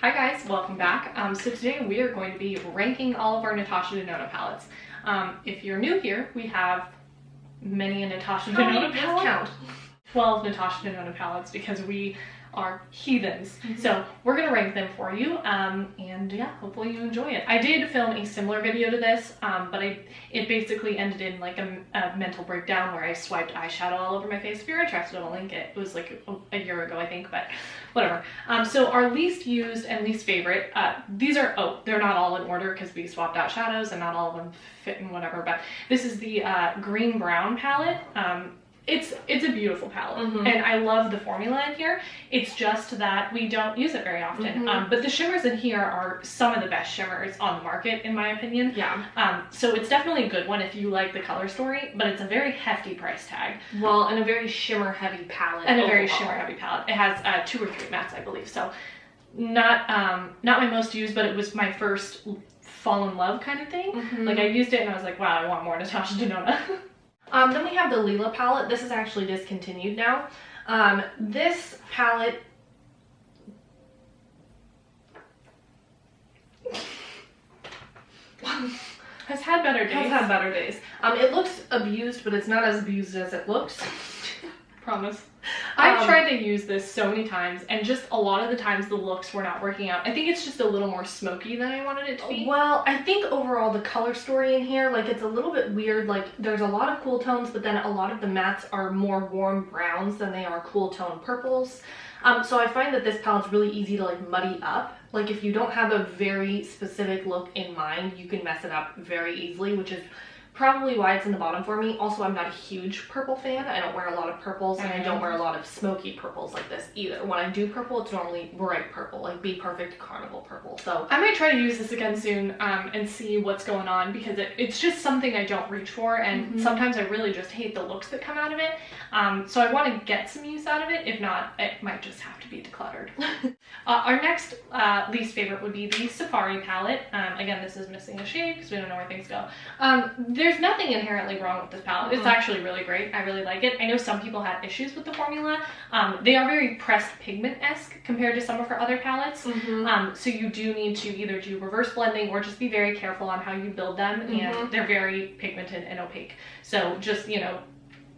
Hi guys, welcome back. So today we are going to be ranking all of our Natasha Denona palettes. If you're new here, we have many a Natasha Denona palette. Count. 12 Natasha Denona palettes because we are heathens. So we're gonna rank them for you, and yeah, hopefully you enjoy it. I did film a similar video to this, but it basically ended in like a mental breakdown where I swiped eyeshadow all over my face. If you're interested, I'll link it. It was like a year ago, I think, but whatever. So our least used and least favorite, these are, they're not all in order because we swapped out shadows and not all of them fit in whatever, but this is the green brown palette. It's a beautiful palette, and I love the formula in here. It's just that we don't use it very often. But the shimmers in here are some of the best shimmers on the market, in my opinion. Yeah. So it's definitely a good one if you like the color story, but it's a very hefty price tag. Well, and a very shimmer heavy palette. And a very shimmer heavy palette. It has 2 or 3 mattes, I believe. So not my most used, but it was my first fall in love kind of thing. Like I used it and I was like, wow, I want more Natasha Denona. Then we have the Lila palette. This is actually discontinued now. This palette has had better days. It looks abused, but it's not as abused as it looks. Promise. I've tried to use this so many times, and just a lot of the times the looks were not working out. I think it's just a little more smoky than I wanted it to be. Well, I think overall the color story in here, like it's a little bit weird. Like there's a lot of cool tones, but then a lot of the mattes are more warm browns than they are cool tone purples. So I find that this palette's really easy to like muddy up. Like if you don't have a very specific look in mind, you can mess it up very easily, which is probably why it's in the bottom for me. Also, I'm not a huge purple fan. I don't wear a lot of purples, and I don't wear a lot of smoky purples like this either. When I do purple, it's normally bright purple, like Be Perfect Carnival purple. So I might try to use this again soon and see what's going on, because it's just something I don't reach for, and sometimes I really just hate the looks that come out of it. So I want to get some use out of it. If not, it might just have to be decluttered. Our next least favorite would be the Safari palette. Again, this is missing a shade because we don't know where things go. There's nothing inherently wrong with this palette. It's actually really great. I really like it. I know some people had issues with the formula. They are very pressed pigment-esque compared to some of her other palettes. So you do need to either do reverse blending or just be very careful on how you build them, and they're very pigmented and opaque. So just, you know,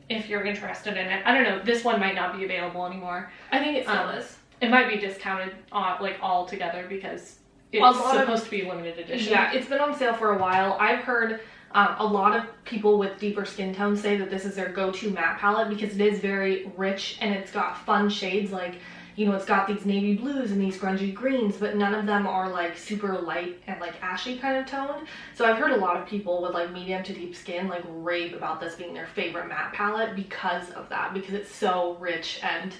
if you're interested in it. I don't know, this one might not be available anymore. I think it still is. It might be discounted like all together because it's supposed to be limited edition. Yeah, it's been on sale for a while. I've heard a lot of people with deeper skin tones say that this is their go-to matte palette because it is very rich and it's got fun shades. Like, you know, it's got these navy blues and these grungy greens, but none of them are like super light and like ashy kind of toned. So I've heard a lot of people with like medium to deep skin like rave about this being their favorite matte palette because of that, because it's so rich and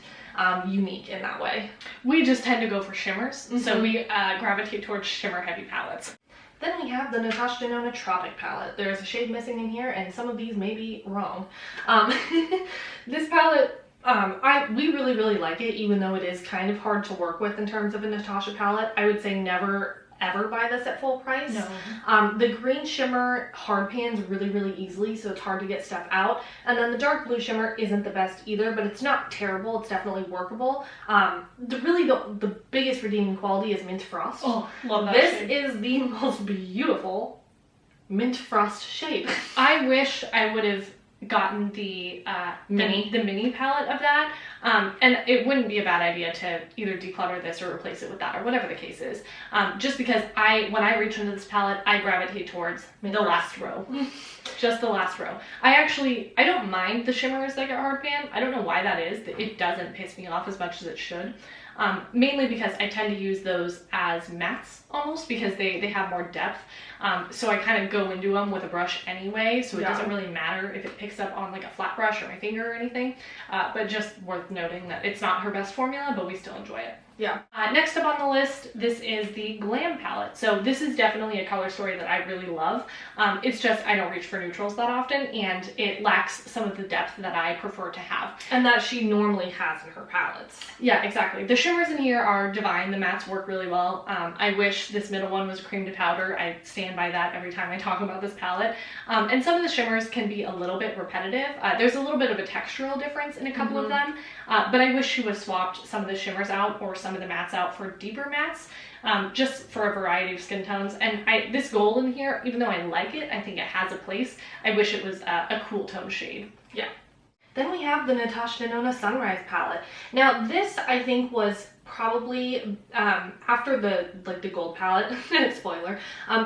unique in that way. We just tend to go for shimmers, so we gravitate towards shimmer heavy palettes. Then we have the Natasha Denona Tropic palette. There's a shade missing in here, and some of these may be wrong. This palette, we really like it, even though it is kind of hard to work with in terms of a Natasha palette. I would say never ever buy this at full price. No. The green shimmer hard pans really easily, so it's hard to get stuff out. And then the dark blue shimmer isn't the best either, but it's not terrible. It's definitely workable. The biggest redeeming quality is Mint Frost. Oh, love that This shade. is the most beautiful Mint Frost shade. I wish I would have gotten the mini palette of that, and it wouldn't be a bad idea to either declutter this or replace it with that or whatever the case is, just because when I reach into this palette, I gravitate towards the last row. Just the last row. I don't mind the shimmers that get hard pan. I don't know why that is. It doesn't piss me off as much as it should. Mainly because I tend to use those as mattes almost because they have more depth. So I kind of go into them with a brush anyway, so it doesn't really matter if it picks up on like a flat brush or my finger or anything. But just worth noting that it's not her best formula, but we still enjoy it. Yeah. Next up on the list, this is the Glam palette. So this is definitely a color story that I really love. It's just I don't reach for neutrals that often, and it lacks some of the depth that I prefer to have. And that she normally has in her palettes. Yeah, exactly. The shimmers in here are divine. The mattes work really well. I wish this middle one was cream to powder. I stand by that every time I talk about this palette. And some of the shimmers can be a little bit repetitive. There's a little bit of a textural difference in a couple of them, but I wish she would have swapped some of the shimmers out or some of the mattes out for deeper mattes, just for a variety of skin tones. And this gold in here, even though I like it, I think it has a place. I wish it was a cool tone shade. Yeah. Then we have the Natasha Denona Sunrise palette. Now this I think was probably after the gold palette, spoiler,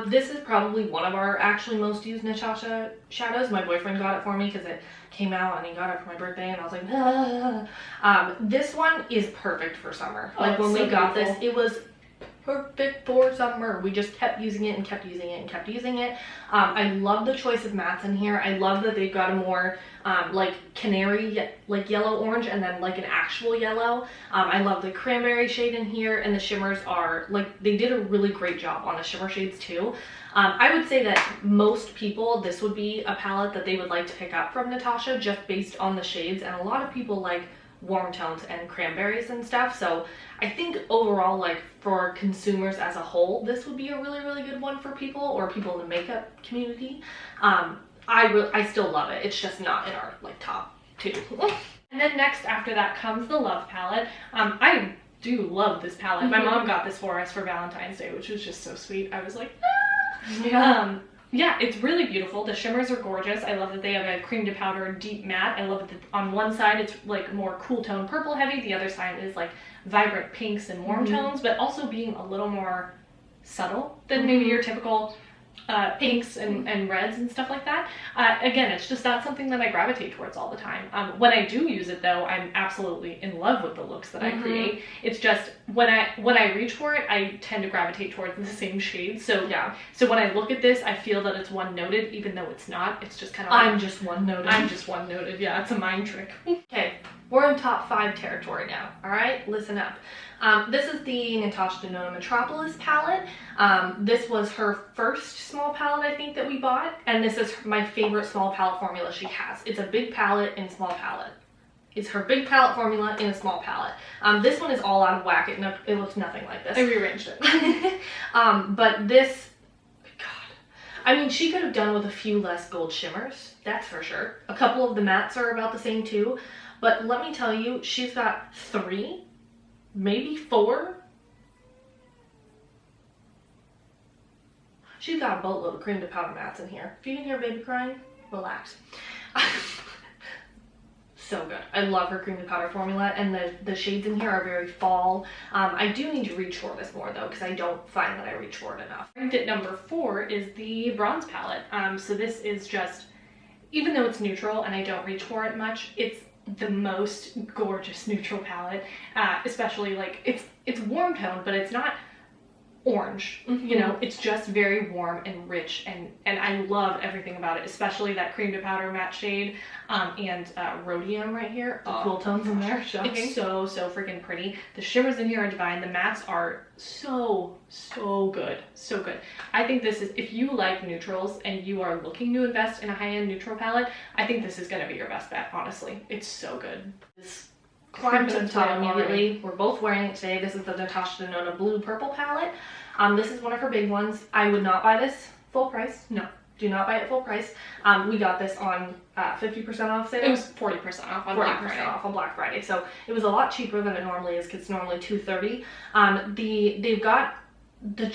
this is probably one of our actually most used Natasha shadows. My boyfriend got it for me because it came out and he got it for my birthday and I was like, ah. This one is perfect for summer. Like when we got this, it was perfect for summer. We just kept using it and kept using it and kept using it. I love the choice of mattes in here. I love that they've got a more like canary, like yellow orange, and then like an actual yellow. I love the cranberry shade in here, and the shimmers are like, they did a really great job on the shimmer shades too. I would say that most people, this would be a palette that they would like to pick up from Natasha just based on the shades, and a lot of people like warm tones and cranberries and stuff. So I think overall, like for consumers as a whole, this would be a really, really good one for people or people in the makeup community. I still love it. It's just not in our like top 2. And then next after that comes the Love palette. I do love this palette. My mom got this for us for Valentine's Day, which was just so sweet. I was like, ah. Yeah, it's really beautiful. The shimmers are gorgeous. I love that they have a cream to powder deep matte. I love that on one side it's like more cool tone purple heavy. The other side is like vibrant pinks and warm tones, but also being a little more subtle than maybe your typical pinks and reds and stuff like that. Again, it's just not something that I gravitate towards all the time. When I do use it though, I'm absolutely in love with the looks that I create. It's just when I reach for it, I tend to gravitate towards the same shades. So yeah. So when I look at this, I feel that it's one noted, even though it's not. It's just kind of like, I'm just one noted. I'm just one noted. Yeah, it's a mind trick. Okay, we're in top 5 territory now. All right, listen up. This is the Natasha Denona Metropolis palette. This was her first small palette I think that we bought, and this is my favorite small palette formula she has. It's a big palette in a small palette. It's her big palette formula in a small palette. This one is all out of whack. It looks nothing like this. I rearranged it. But this, God, I mean, she could have done with a few less gold shimmers, that's for sure. A couple of the mattes are about the same too, but let me tell you, she's got 3, maybe 4. She's got a boatload of cream to powder mattes in here. If you can hear baby crying, relax. So good. I love her cream to powder formula, and the shades in here are very fall. I do need to reach for this more though, because I don't find that I reach for it enough. Ranked at number 4 is the bronze palette. So this is just, even though it's neutral and I don't reach for it much, it's the most gorgeous neutral palette. Especially like it's warm tone, but it's not orange, you know, it's just very warm and rich, and I love everything about it, especially that cream to powder matte shade and rhodium right here. The cool tones in there, shocking. It's so freaking pretty. The shimmers in here are divine. The mattes are so good, so good. I think this is, if you like neutrals and you are looking to invest in a high-end neutral palette, I think this is going to be your best bet, honestly. It's so good. This climbed to the top immediately. We're both wearing it today. This is the Natasha Denona Blue Purple palette. This is one of her big ones. I would not buy this full price. No, do not buy it full price. We got this on 50% off sale. It was 40% off on Black Friday. 40% off on Black Friday. So it was a lot cheaper than it normally is, because it's normally $230. They've got the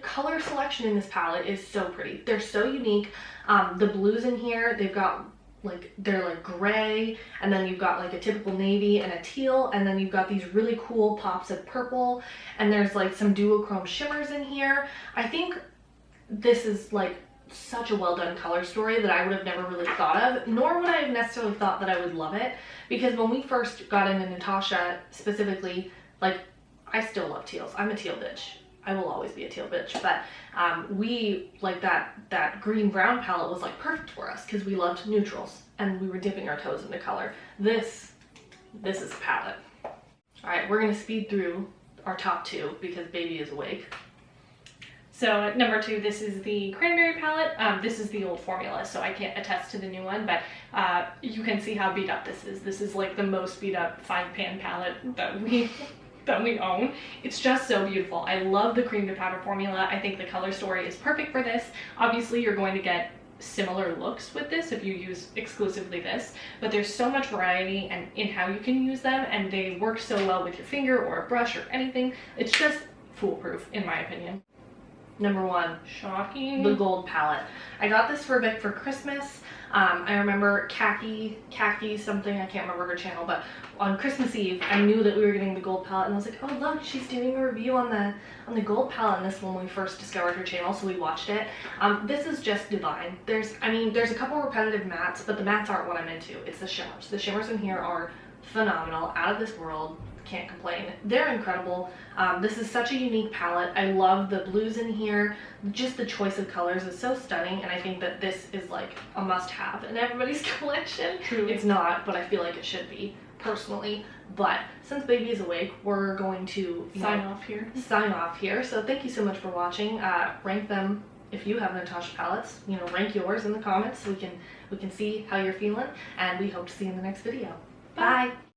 color selection in this palette is so pretty. They're so unique. The blues in here, they've got like, they're like gray, and then you've got like a typical navy and a teal, and then you've got these really cool pops of purple, and there's like some duochrome shimmers in here. I think this is like such a well done color story that I would have never really thought of, nor would I have necessarily thought that I would love it, because when we first got into Natasha specifically, like, I still love teals. I'm a teal bitch. I will always be a teal bitch, but we, like, that green brown palette was like perfect for us because we loved neutrals and we were dipping our toes into color. This is a palette. All right, we're gonna speed through our top 2 because baby is awake. So at number 2, this is the Cranberry palette. This is the old formula, so I can't attest to the new one, but you can see how beat up this is. This is like the most beat up 5-pan palette that we own. It's just so beautiful. I love the cream to powder formula. I think the color story is perfect for this. Obviously, you're going to get similar looks with this if you use exclusively this, but there's so much variety and in how you can use them, and they work so well with your finger or a brush or anything. It's just foolproof in my opinion. Number 1, shocking, the gold palette. I got this for Vic for Christmas. I remember khaki something, I can't remember her channel, but on Christmas Eve I knew that we were getting the gold palette, and I was like, oh look, she's doing a review on the gold palette in this when we first discovered her channel, so we watched it. This is just divine. There's a couple repetitive mattes, but the mattes aren't what I'm into. It's the shimmers. The shimmers in here are phenomenal, out of this world. Can't complain. They're incredible. This is such a unique palette. I love the blues in here. Just the choice of colors is so stunning, and I think that this is like a must-have in everybody's collection. Truly. It's not, but I feel like it should be, personally. But since baby is awake, we're going to sign off here. So thank you so much for watching. Rank them if you have Natasha palettes. Rank yours in the comments so we can see how you're feeling, and we hope to see you in the next video. Bye.